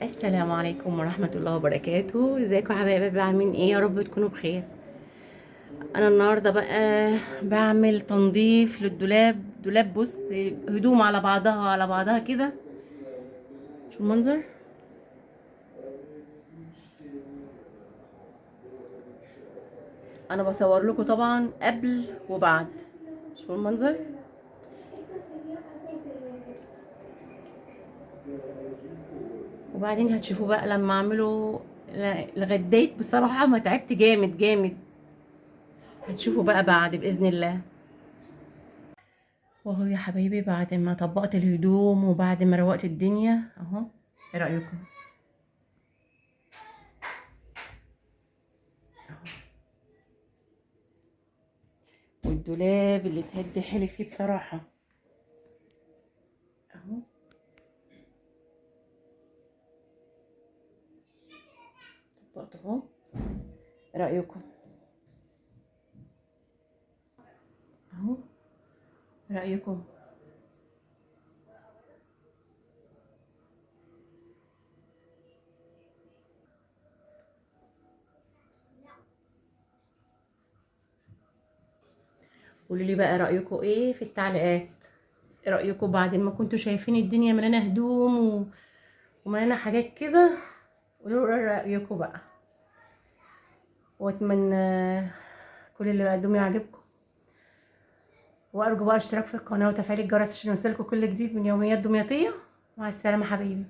السلام عليكم ورحمة الله وبركاته. ازيكم يا حبايبي؟ عاملين ايه؟ يا رب تكونوا بخير. انا النهارده بقى بعمل تنظيف للدولاب. دولاب، بص، هدوم على بعضها على بعضها كده. شو المنظر؟ انا بصور لكم طبعا قبل وبعد. شو المنظر؟ وبعدين هتشوفوا بقى لما اعمله. لغديت بصراحة، ما تعبت جامد جامد. هتشوفوا بقى بعد بإذن الله. واهو يا حبايبي، بعد ما طبقت الهدوم وبعد ما روقت الدنيا اهو. ايه رأيكم؟ والدولاب اللي تهد حيلي فيه بصراحة اهو. طبقت اهو. إيه رأيكم؟ اهو. إيه رأيكم؟ قولوا لي بقى رأيكم ايه في التعليقات. ايه رأيكم بعد ما كنتوا شايفين الدنيا مليانة هدوم ومليانة حاجات كده؟ قولوا لي رأيكم بقى. واتمنى كل اللي بقدمه يعجبكم، وارجو بقى اشتراك في القناة وتفعيل الجرس عشان يوصلكم كل جديد من يوميات دمياطية. مع السلامة حبايبي.